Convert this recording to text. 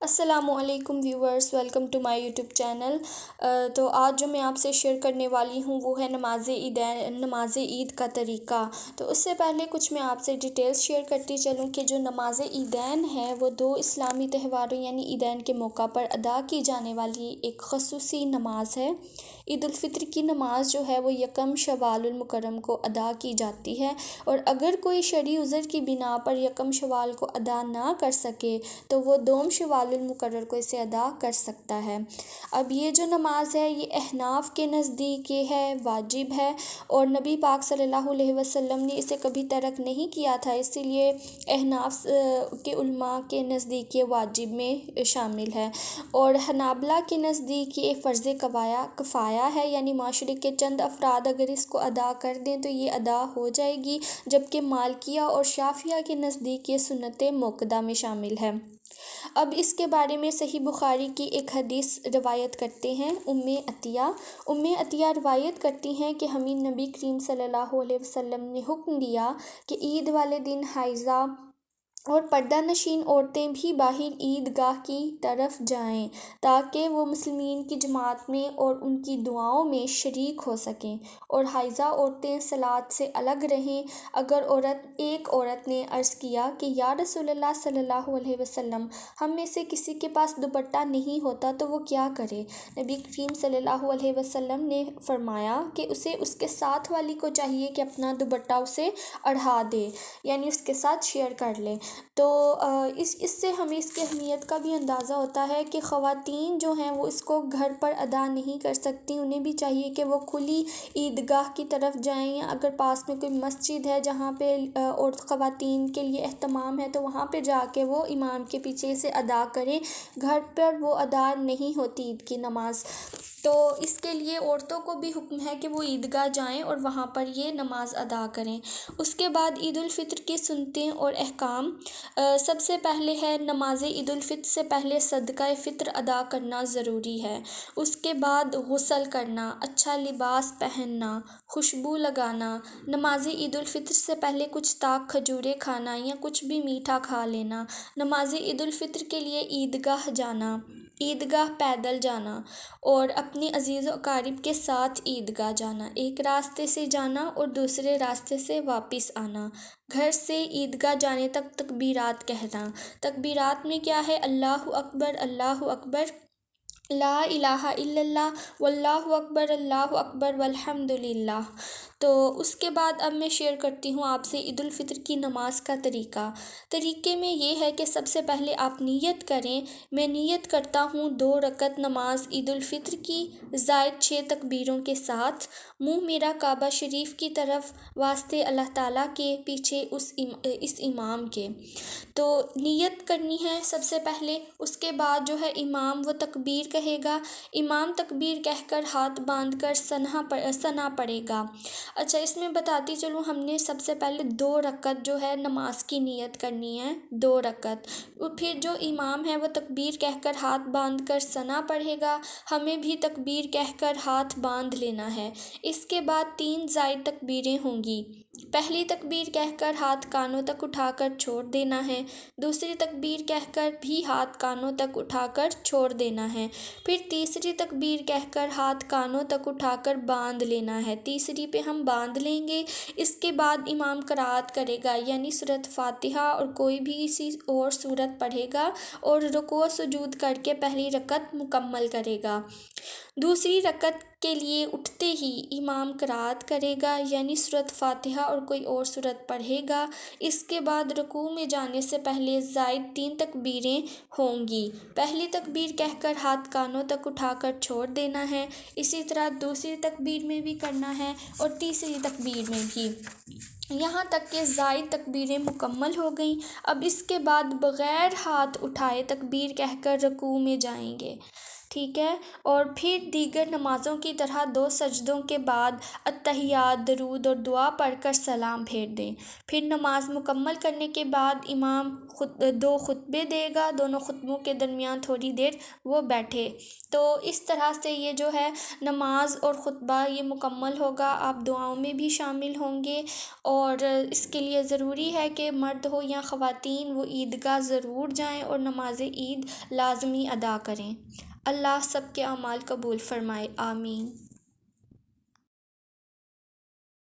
السلام علیکم viewers, welcome to my YouTube channel. تو آج جو میں آپ سے شیئر کرنے والی ہوں وہ ہے نماز عید کا طریقہ۔ تو اس سے پہلے کچھ میں آپ سے ڈیٹیلز شیئر کرتی چلوں کہ جو نماز عیدین ہے وہ دو اسلامی تہواروں یعنی عیدین کے موقع پر ادا کی جانے والی ایک خصوصی نماز ہے۔ عید الفطر کی نماز جو ہے وہ یکم شوال المکرم کو ادا کی جاتی ہے، اور اگر کوئی شرعی عذر کی بنا پر یکم شوال کو ادا نہ کر سکے تو وہ دوم شوال المقرر کو اسے ادا کر سکتا ہے۔ اب یہ جو نماز ہے یہ احناف کے نزدیک یہ ہے واجب ہے، اور نبی پاک صلی اللہ علیہ وسلم نے اسے کبھی ترک نہیں کیا تھا، اسی لیے احناف کے علماء کے نزدیک یہ واجب میں شامل ہے، اور حنابلہ کے نزدیک یہ فرض کفایہ ہے، یعنی معاشرے کے چند افراد اگر اس کو ادا کر دیں تو یہ ادا ہو جائے گی، جبکہ مالکیہ اور شافعیہ کے نزدیک یہ سنت موقدہ میں شامل ہے۔ اب اس کے بارے میں صحیح بخاری کی ایک حدیث روایت کرتے ہیں ام عطیہ روایت کرتی ہیں کہ ہمیں نبی کریم صلی اللہ علیہ وسلم نے حکم دیا کہ عید والے دن حائضہ اور پردہ نشین عورتیں بھی باہر عیدگاہ کی طرف جائیں تاکہ وہ مسلمین کی جماعت میں اور ان کی دعاؤں میں شریک ہو سکیں، اور حائضہ عورتیں صلاۃ سے الگ رہیں۔ اگر ایک عورت نے عرض کیا کہ یا رسول اللہ صلی اللہ علیہ وسلم، ہم میں سے کسی کے پاس دوپٹہ نہیں ہوتا تو وہ کیا کرے؟ نبی کریم صلی اللہ علیہ وسلم نے فرمایا کہ اسے اس کے ساتھ والی کو چاہیے کہ اپنا دوپٹہ اسے اڑھا دے، یعنی اس کے ساتھ شیئر کر لے۔ تو اس سے ہمیں اس کی اہمیت کا بھی اندازہ ہوتا ہے کہ خواتین جو ہیں وہ اس کو گھر پر ادا نہیں کر سکتی، انہیں بھی چاہیے کہ وہ کھلی عیدگاہ کی طرف جائیں، یا اگر پاس میں کوئی مسجد ہے جہاں پہ اور خواتین کے لیے اہتمام ہے تو وہاں پہ جا کے وہ امام کے پیچھے سے ادا کریں، گھر پر وہ ادا نہیں ہوتی عید کی نماز۔ تو اس کے لیے عورتوں کو بھی حکم ہے کہ وہ عیدگاہ جائیں اور وہاں پر یہ نماز ادا کریں۔ اس کے بعد عید الفطر کی سنتیں اور احکام۔ سب سے پہلے ہے نماز عید الفطر سے پہلے صدقہ فطر ادا کرنا ضروری ہے۔ اس کے بعد غسل کرنا، اچھا لباس پہننا، خوشبو لگانا، نماز عید الفطر سے پہلے کچھ تاک کھجوریں کھانا یا کچھ بھی میٹھا کھا لینا، نماز عید الفطر کے لیے عیدگاہ جانا، عیدگاہ پیدل جانا، اور اپنے عزیز و اقارب کے ساتھ عیدگاہ جانا، ایک راستے سے جانا اور دوسرے راستے سے واپس آنا، گھر سے عیدگاہ جانے تک تکبیرات کہنا۔ تکبیرات میں کیا ہے؟ اللہ اکبر، لا الہ الا اللہ، واللہ اکبر والحمد للہ۔ تو اس کے بعد اب میں شیئر کرتی ہوں آپ سے عید الفطر کی نماز کا طریقے میں یہ ہے کہ سب سے پہلے آپ نیت کریں۔ میں نیت کرتا ہوں 2 رکعت نماز عید الفطر کی زائد 6 تکبیروں کے ساتھ، منہ میرا کعبہ شریف کی طرف، واسطے اللہ تعالیٰ کے، پیچھے اس امام کے۔ تو نیت کرنی ہے سب سے پہلے، اس کے بعد جو ہے امام وہ تکبیر کہے گا، امام تکبیر کہہ کر ہاتھ باندھ کر ثنا پڑے گا۔ اچھا، اس میں بتاتی چلوں، ہم نے سب سے پہلے 2 رکعت جو ہے نماز کی نیت کرنی ہے، 2 رکعت۔ پھر جو امام ہے وہ تکبیر کہہ کر ہاتھ باندھ کر ثنا پڑھے گا، ہمیں بھی تکبیر کہہ کر ہاتھ باندھ لینا ہے۔ اس کے بعد 3 زائد تکبیریں ہوں گی۔ پہلی تکبیر کہہ کر ہاتھ کانوں تک اٹھا کر چھوڑ دینا ہے، دوسری تکبیر کہہ کر بھی ہاتھ کانوں تک اٹھا کر چھوڑ دینا ہے، پھر تیسری تکبیر کہہ کر ہاتھ کانوں تک اٹھا کر باندھ لینا ہے، تیسری پہ ہم باندھ لیں گے۔ اس کے بعد امام قرات کرے گا، یعنی سورۃ فاتحہ اور کوئی بھی اسی اور سورت پڑھے گا، اور رکوع سجود کر کے پہلی رکعت مکمل کرے گا۔ دوسری رکعت کے لیے اٹھتے ہی امام قرات کرے گا، یعنی سورۃ فاتحہ اور کوئی اور سورت پڑھے گا۔ اس کے بعد رکوع میں جانے سے پہلے زائد 3 تکبیریں ہوں گی۔ پہلی تکبیر کہہ کر ہاتھ کانوں تک اٹھا کر چھوڑ دینا ہے، اسی طرح دوسری تکبیر میں بھی کرنا ہے اور تیسری تکبیر میں بھی، یہاں تک کہ زائد تکبیریں مکمل ہو گئیں۔ اب اس کے بعد بغیر ہاتھ اٹھائے تکبیر کہہ کر رکوع میں جائیں گے، ٹھیک ہے، اور پھر دیگر نمازوں کی طرح 2 سجدوں کے بعد اتحیات، درود اور دعا پڑھ کر سلام پھیر دیں۔ پھر نماز مکمل کرنے کے بعد امام 2 خطبے دے گا، دونوں خطبوں کے درمیان تھوڑی دیر وہ بیٹھے۔ تو اس طرح سے یہ جو ہے نماز اور خطبہ یہ مکمل ہوگا۔ آپ دعاؤں میں بھی شامل ہوں گے، اور اس کے لیے ضروری ہے کہ مرد ہو یا خواتین وہ عیدگاہ ضرور جائیں اور نماز عید لازمی ادا کریں۔ اللہ سب کے اعمال قبول فرمائے، آمین۔